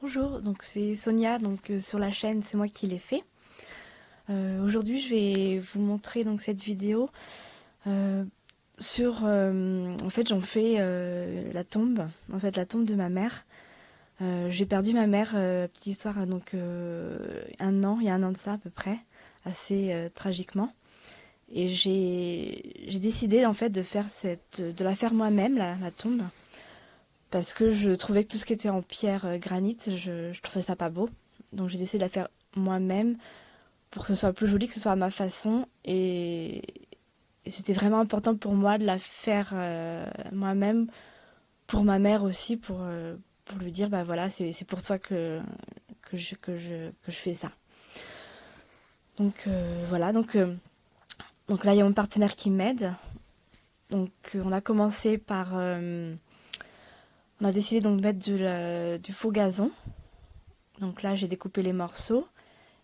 Bonjour, donc c'est Sonia, sur la chaîne c'est moi qui l'ai fait. Aujourd'hui je vais vous montrer donc cette vidéo en fait j'en fais la tombe, la tombe de ma mère. J'ai perdu ma mère, petite histoire, il y a un an de ça à peu près, assez tragiquement. Et j'ai décidé en fait de la faire moi-même la tombe. Parce que je trouvais que tout ce qui était en pierre granit, je trouvais ça pas beau. Donc j'ai décidé de la faire moi-même pour que ce soit plus joli, que ce soit à ma façon. Et c'était vraiment important pour moi de la faire moi-même, pour ma mère aussi, pour lui dire, bah voilà, c'est pour toi que je fais ça. Voilà, donc là il y a mon partenaire qui m'aide. On a commencé on a décidé donc de mettre du faux gazon. Donc là j'ai découpé les morceaux.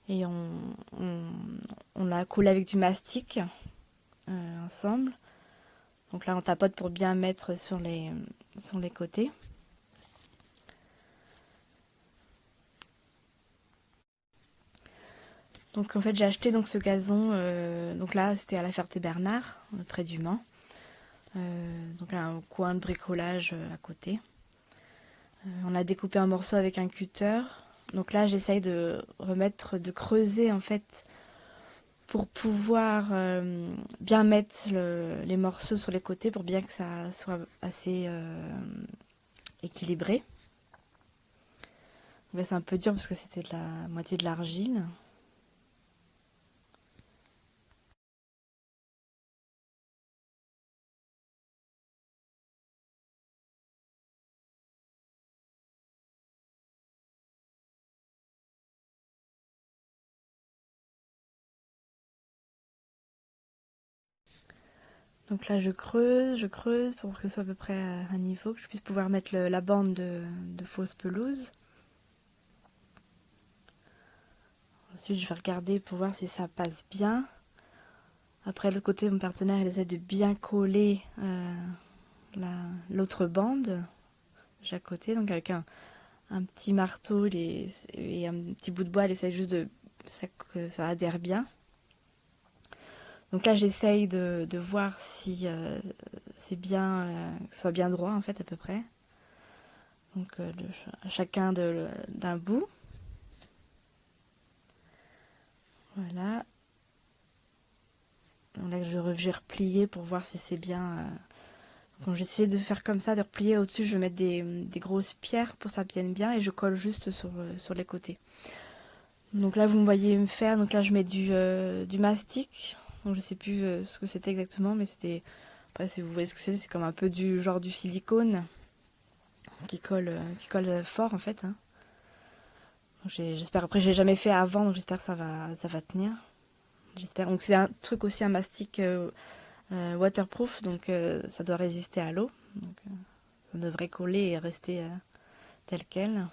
Et on, on l'a collé avec du mastic ensemble. Donc là, on tapote pour bien mettre sur les côtés. Donc en fait, j'ai acheté donc ce gazon. Donc là, c'était à la Ferté-Bernard, près du Mans. Donc un coin de bricolage à côté. On a découpé un morceau avec un cutter. Donc là, j'essaye de creuser en fait pour pouvoir bien mettre les morceaux sur les côtés pour bien que ça soit assez équilibré. Là, c'est un peu dur parce que c'était de la moitié de l'argile. Donc là, je creuse pour que ce soit à peu près à un niveau, que je puisse pouvoir mettre la bande de fausse pelouse. Ensuite, je vais regarder pour voir si ça passe bien. Après, de l'autre côté, mon partenaire, il essaie de bien coller l'autre bande de chaque côté. Donc avec un petit marteau et un petit bout de bois, il essaie juste que ça adhère bien. Donc là, j'essaye de voir si c'est bien, que ce soit bien droit en fait à peu près. Donc chacun d'un bout. Voilà. Donc là, je vais replier pour voir si c'est bien. Donc j'essaie de faire comme ça, de replier au-dessus. Je vais mettre des grosses pierres pour que ça tienne bien et je colle juste sur les côtés. Donc là, vous me voyez me faire. Donc là, je mets du mastic. Donc je sais plus ce que c'était exactement, mais c'était. Après, si vous voyez ce que c'est comme un peu du genre du silicone qui colle fort en fait. Hein. J'espère. Après, j'ai jamais fait avant, donc j'espère que ça va tenir. J'espère. Donc c'est un truc aussi un mastic waterproof, donc ça doit résister à l'eau. Donc ça devrait coller et rester tel quel.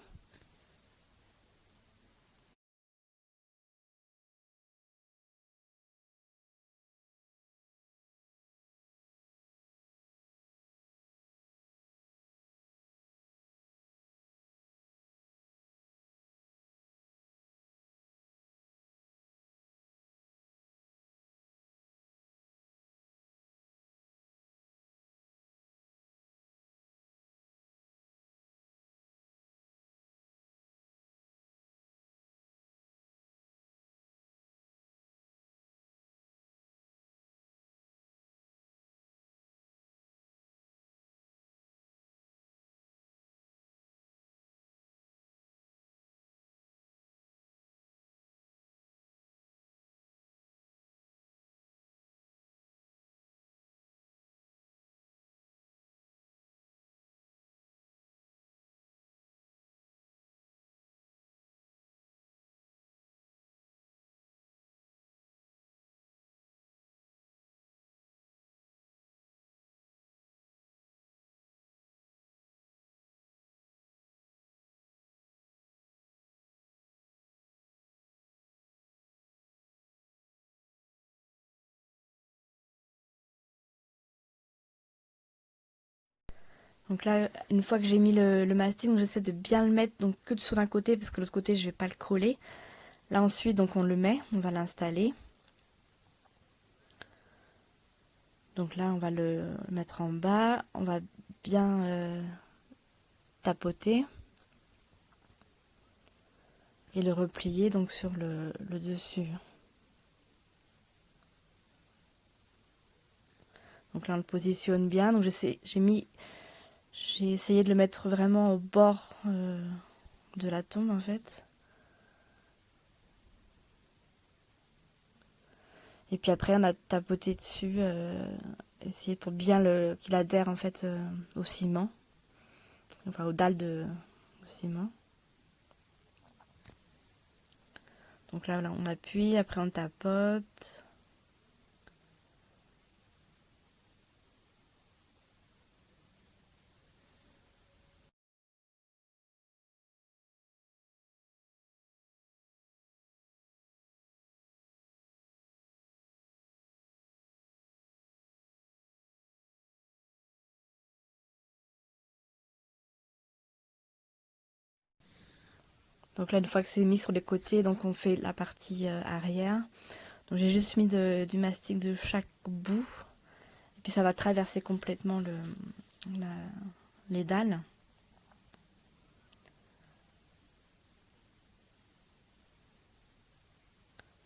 Donc là, une fois que j'ai mis le mastic, donc j'essaie de bien le mettre donc que sur un côté parce que l'autre côté je vais pas le coller. Là ensuite donc on le met, on va l'installer. Donc là on va le mettre en bas, on va bien tapoter et le replier donc sur le dessus. Donc là on le positionne bien. Donc j'ai essayé de le mettre vraiment au bord de la tombe en fait. Et puis après on a tapoté dessus, essayer pour bien qu'il adhère en fait au ciment, enfin aux dalles de ciment. Donc là on appuie, après on tapote. Donc là une fois que c'est mis sur les côtés, donc on fait la partie arrière. Donc j'ai juste mis du mastic de chaque bout. Et puis ça va traverser complètement les dalles.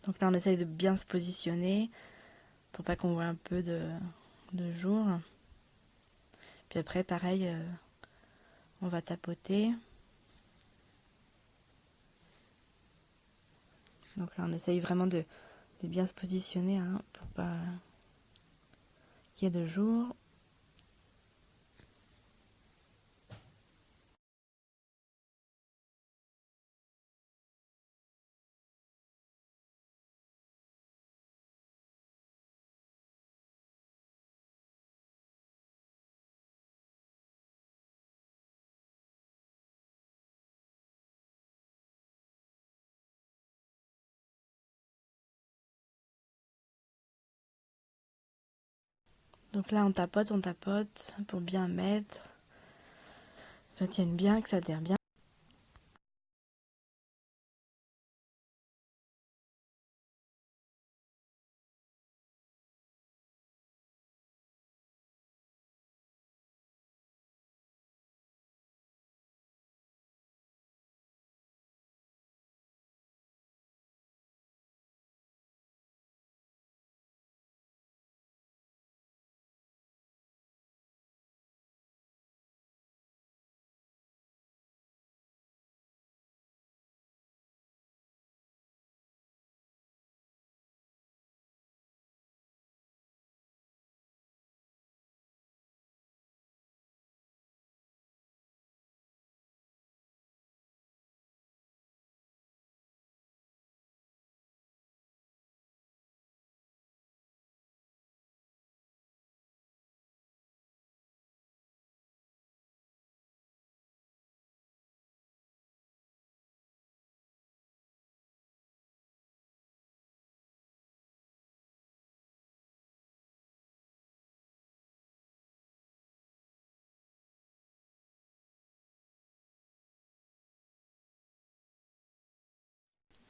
Donc là on essaye de bien se positionner pour pas qu'on voit un peu de jour. Puis après pareil, on va tapoter. Donc là on essaye vraiment de bien se positionner hein, pour pas qu'il y ait de jour. Donc là on tapote pour bien mettre, que ça tienne bien, que ça adhère bien.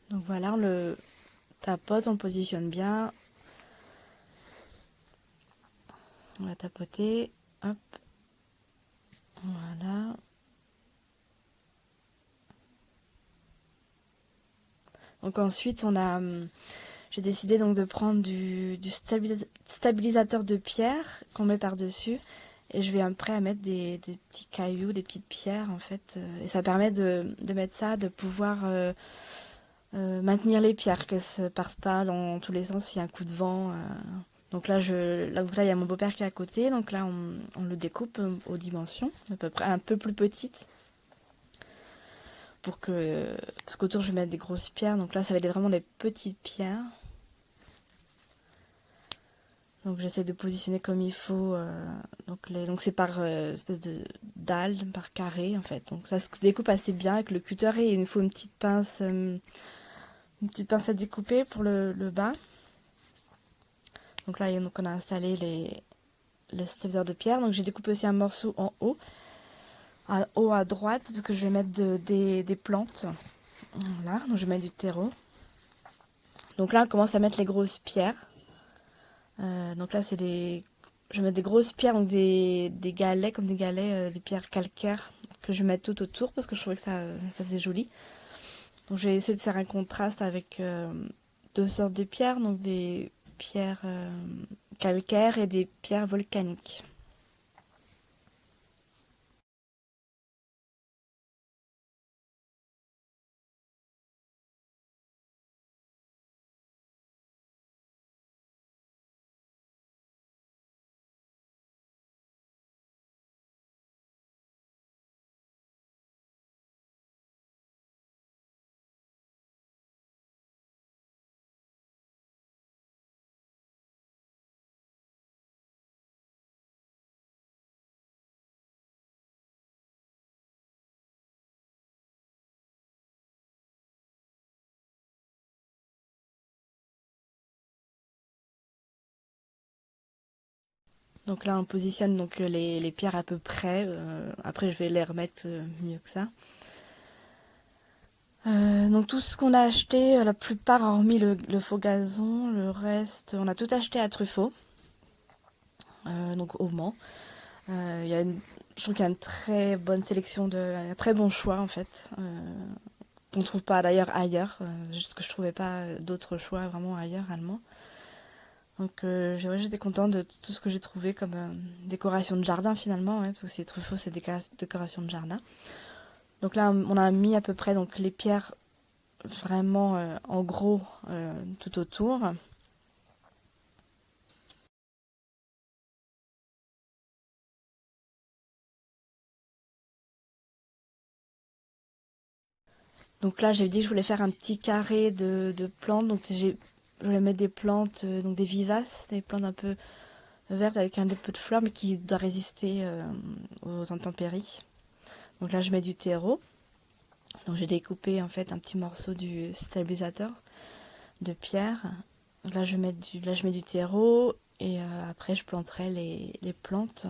Donc voilà, on le tapote, on le positionne bien. On va tapoter, hop, voilà. Donc ensuite j'ai décidé donc de prendre du stabilisateur de pierre qu'on met par-dessus. Et je vais après à mettre des petits cailloux, des petites pierres en fait. Et ça permet de mettre ça, de pouvoir maintenir les pierres, qu'elles ne partent pas dans tous les sens s'il y a un coup de vent. Donc là, il y a mon beau-père qui est à côté. Donc là, on le découpe aux dimensions, à peu près un peu plus petites. Parce qu'autour, je vais mettre des grosses pierres. Donc là, ça va être vraiment les petites pierres. Donc j'essaie de positionner comme il faut. Donc c'est par espèce de dalle, par carré en fait. Donc ça se découpe assez bien avec le cutter et il nous faut une petite pince à découper pour le bas. Donc là, on a installé le stabilisateur de pierre. Donc j'ai découpé aussi un morceau en haut. haut à droite parce que je vais mettre des plantes. Voilà, donc je mets du terreau. Donc là, on commence à mettre les grosses pierres. Donc là, je vais mettre des grosses pierres, donc des galets, comme des galets, des pierres calcaires que je vais mettre tout autour parce que je trouvais que ça faisait joli. Donc j'ai essayé de faire un contraste avec deux sortes de pierres, donc des pierres calcaires et des pierres volcaniques. Donc là, on positionne donc les pierres à peu près. Après, je vais les remettre mieux que ça. Donc tout ce qu'on a acheté, la plupart, hormis le faux gazon, le reste, on a tout acheté à Truffaut, donc au Mans. Je trouve qu'il y a une très bonne sélection, un très bon choix en fait. On ne trouve pas d'ailleurs ailleurs, juste que je trouvais pas d'autres choix vraiment ailleurs allemands. Donc j'étais contente de tout ce que j'ai trouvé comme décoration de jardin finalement, ouais, parce que c'est Truffaut, c'est décoration de jardin. Donc là, on a mis à peu près donc les pierres vraiment en gros tout autour. Donc là, j'ai dit que je voulais faire un petit carré de plantes. Donc je voulais mettre des plantes, donc des vivaces, des plantes un peu vertes avec un peu de fleurs, mais qui doit résister aux intempéries. Donc là, je mets du terreau. Donc j'ai découpé en fait un petit morceau du stabilisateur de pierre. Donc là, je mets du terreau et après, je planterai les plantes.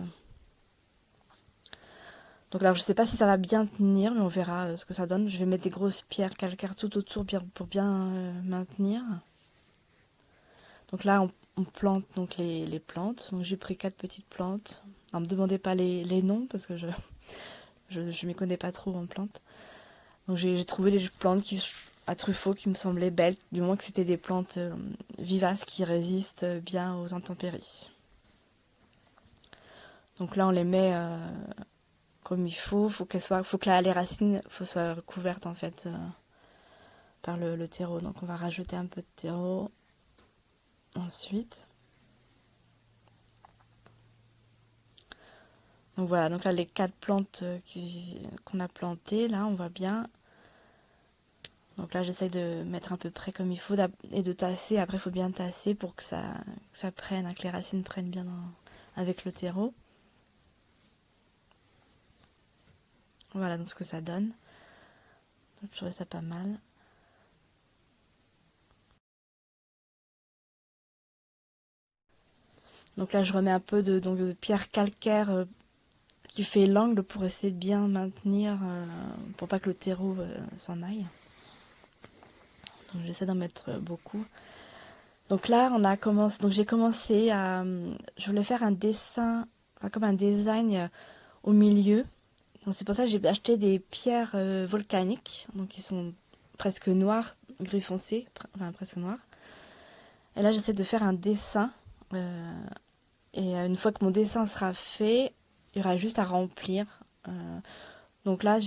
Donc là, je sais pas si ça va bien tenir, mais on verra ce que ça donne. Je vais mettre des grosses pierres calcaires tout autour pour bien maintenir. Donc là, on plante donc les plantes. Donc j'ai pris 4 petites plantes. Ne me demandez pas les noms parce que je m'y connais pas trop en plantes. Donc j'ai trouvé les plantes à Truffaut qui me semblaient belles, du moins que c'était des plantes vivaces qui résistent bien aux intempéries. Donc là, on les met comme il faut. Faut que les racines soient recouvertes en fait par le terreau. Donc on va rajouter un peu de terreau ensuite. Donc voilà, donc là les 4 plantes qu'on a plantées, là on voit bien. Donc là j'essaye de mettre à peu près comme il faut et de tasser. Après il faut bien tasser pour que ça prenne, que les racines prennent bien avec le terreau. Voilà donc ce que ça donne. Donc, je trouvais ça pas mal. Donc là je remets un peu de pierre calcaire qui fait l'angle pour essayer de bien maintenir, pour pas que le terreau s'en aille. Donc j'essaie d'en mettre beaucoup. Donc là, donc j'ai commencé je voulais faire un dessin, enfin, comme un design au milieu. Donc c'est pour ça que j'ai acheté des pierres volcaniques, donc qui sont presque noires, gris foncé, enfin presque noires. Et là, j'essaie de faire un dessin. Et une fois que mon dessin sera fait, il y aura juste à remplir. Donc là,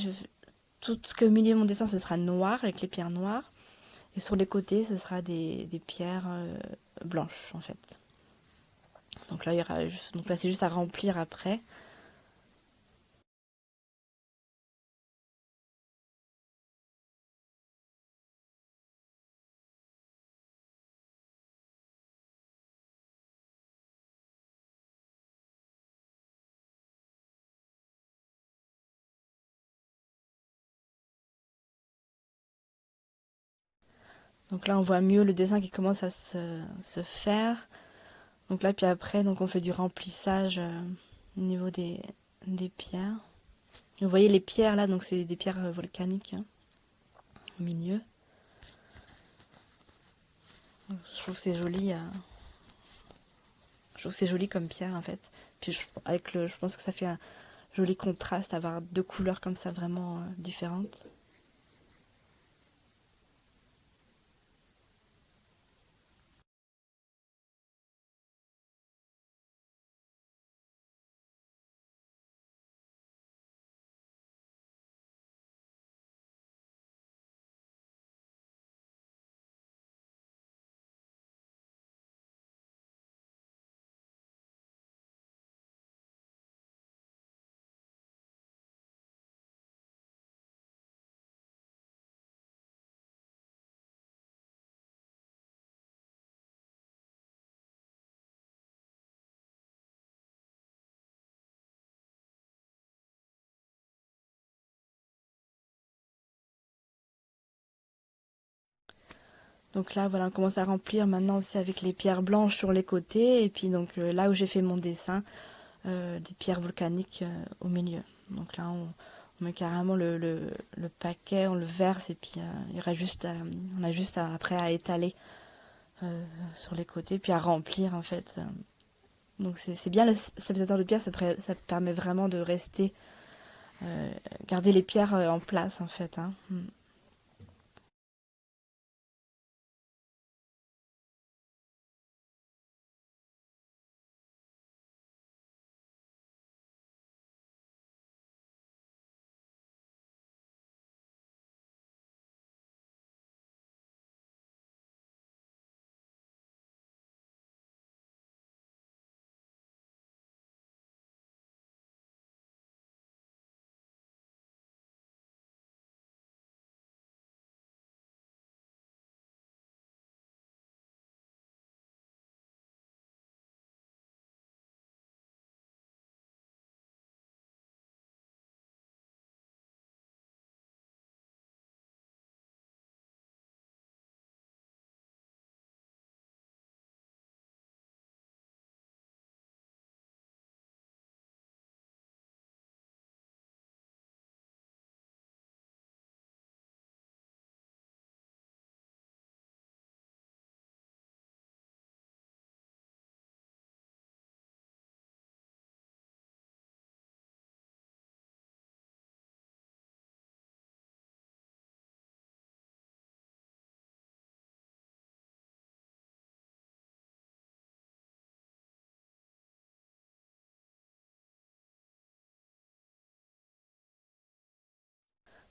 tout ce qui est au milieu de mon dessin, ce sera noir, avec les pierres noires. Et sur les côtés, ce sera des pierres blanches, en fait. Donc là, c'est juste à remplir après. Donc là, on voit mieux le dessin qui commence à se faire. Donc là, puis après, donc on fait du remplissage au niveau des pierres. Vous voyez les pierres là, donc c'est des pierres volcaniques hein, au milieu. Je trouve que c'est joli. Je trouve que c'est joli comme pierre en fait. Puis je pense que ça fait un joli contraste, avoir deux couleurs comme ça vraiment différentes. Donc là, voilà, on commence à remplir maintenant aussi avec les pierres blanches sur les côtés. Et puis donc là où j'ai fait mon dessin, des pierres volcaniques au milieu. Donc là, on met carrément le paquet, on le verse et puis il y aura on a juste après à étaler sur les côtés, puis à remplir en fait. Donc c'est bien le stabilisateur de pierre, ça permet vraiment de rester, garder les pierres en place en fait. Hein. Mm.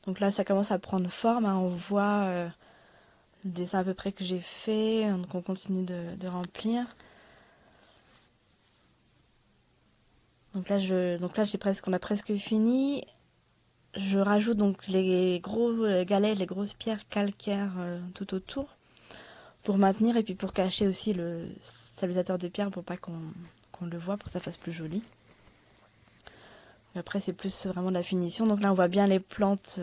Donc là, ça commence à prendre forme. Hein. On voit le dessin à peu près que j'ai fait. Donc on continue de remplir. Donc là, on a presque fini. Je rajoute donc les gros galets, les grosses pierres calcaires tout autour pour maintenir et puis pour cacher aussi le stabilisateur de pierre pour pas qu'on le voit, pour que ça fasse plus joli. Et après, c'est plus vraiment de la finition. Donc là, on voit bien les plantes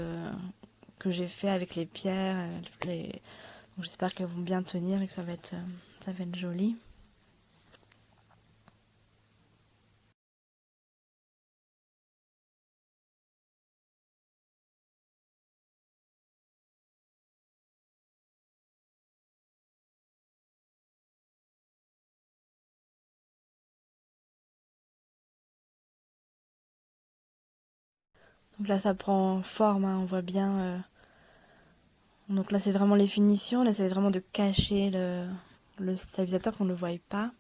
que j'ai fait avec les pierres. Donc j'espère qu'elles vont bien tenir et que ça va être joli. Donc là, ça prend forme, hein, on voit bien. Donc là, c'est vraiment les finitions. Là, c'est vraiment de cacher le stabilisateur qu'on ne le voie pas.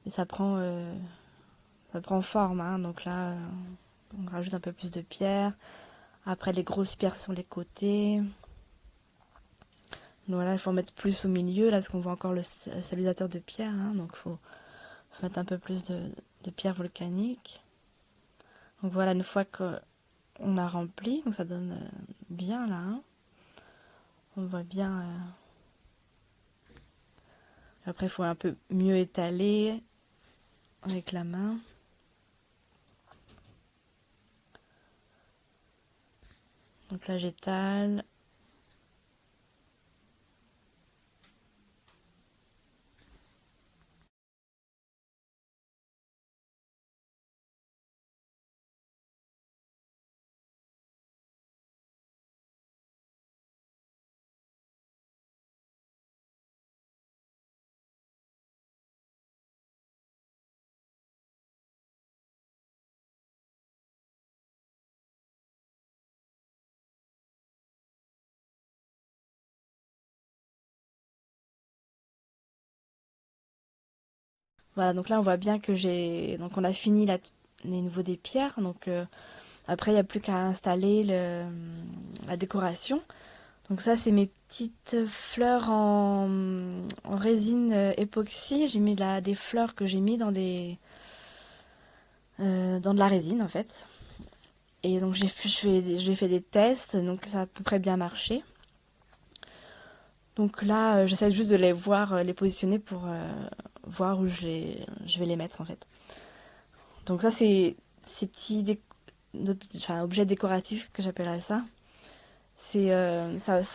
Et ça prend forme. Hein. Donc là, on rajoute un peu plus de pierres. Après, les grosses pierres sur les côtés. Donc voilà, il faut en mettre plus au milieu, là, parce qu'on voit encore le stabilisateur de pierre. Hein. Donc faut mettre un peu plus de pierres volcaniques. Donc voilà, une fois qu'on a rempli, donc ça donne bien là. Hein. On voit bien. Après, il faut un peu mieux étaler avec la main. Donc là, j'étale. Voilà, donc là on voit bien que donc on a fini les niveaux des pierres. Donc après il n'y a plus qu'à installer la décoration. Donc ça c'est mes petites fleurs en résine époxy. J'ai mis des fleurs que j'ai mis dans de la résine en fait. Et donc j'ai fait des tests, donc ça a à peu près bien marché. Donc là, j'essaie juste de les voir, les positionner pour voir où je vais les mettre en fait. Donc ça, c'est ces enfin, objets décoratifs que j'appellerais ça. C'est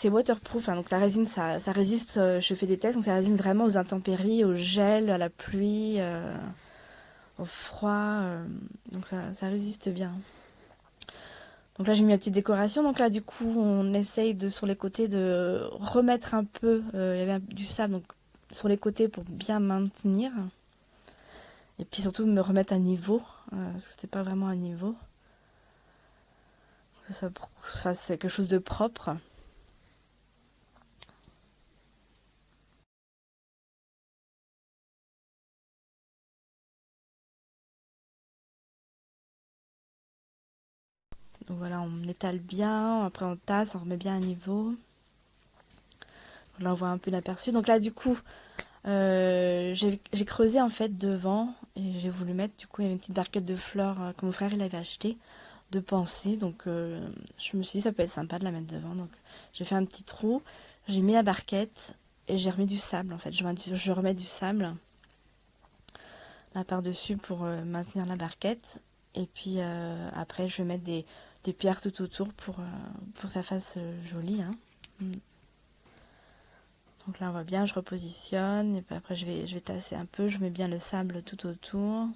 waterproof, hein, donc la résine, ça résiste. Je fais des tests, donc ça résiste vraiment aux intempéries, au gel, à la pluie, au froid. Donc ça résiste bien. Donc là j'ai mis ma petite décoration. Donc là du coup on essaye sur les côtés de remettre un peu. Il y avait du sable donc sur les côtés pour bien maintenir. Et puis surtout me remettre à niveau. Parce que c'était pas vraiment à niveau. Pour que ça fasse quelque chose de propre. Donc voilà, on étale bien. Après on tasse, on remet bien à niveau. Là on voit un peu l'aperçu. Donc là du coup j'ai creusé en fait devant. Et j'ai voulu mettre du coup il y avait une petite barquette de fleurs que mon frère il avait acheté de penser. Donc je me suis dit ça peut être sympa de la mettre devant. Donc j'ai fait un petit trou, j'ai mis la barquette et j'ai remis du sable en fait. Je remets du sable là par-dessus pour maintenir la barquette. Et puis après je vais mettre des pierres tout autour pour que ça fasse joli. Hein. Mm. Donc là on voit bien, je repositionne et puis après je vais tasser un peu, je mets bien le sable tout autour.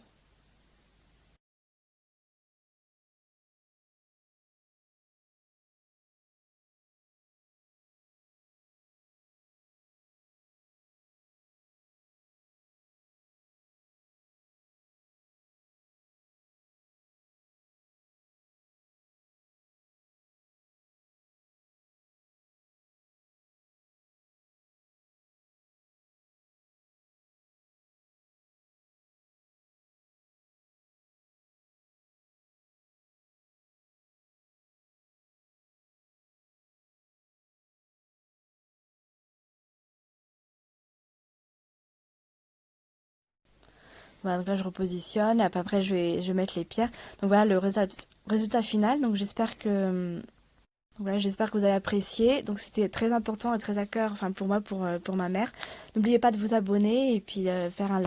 Voilà, donc là je repositionne et après je vais mettre les pierres. Donc voilà le résultat final. Donc j'espère que vous avez apprécié. Donc c'était très important et très à cœur, enfin pour moi, pour ma mère. N'oubliez pas de vous abonner et puis faire un like.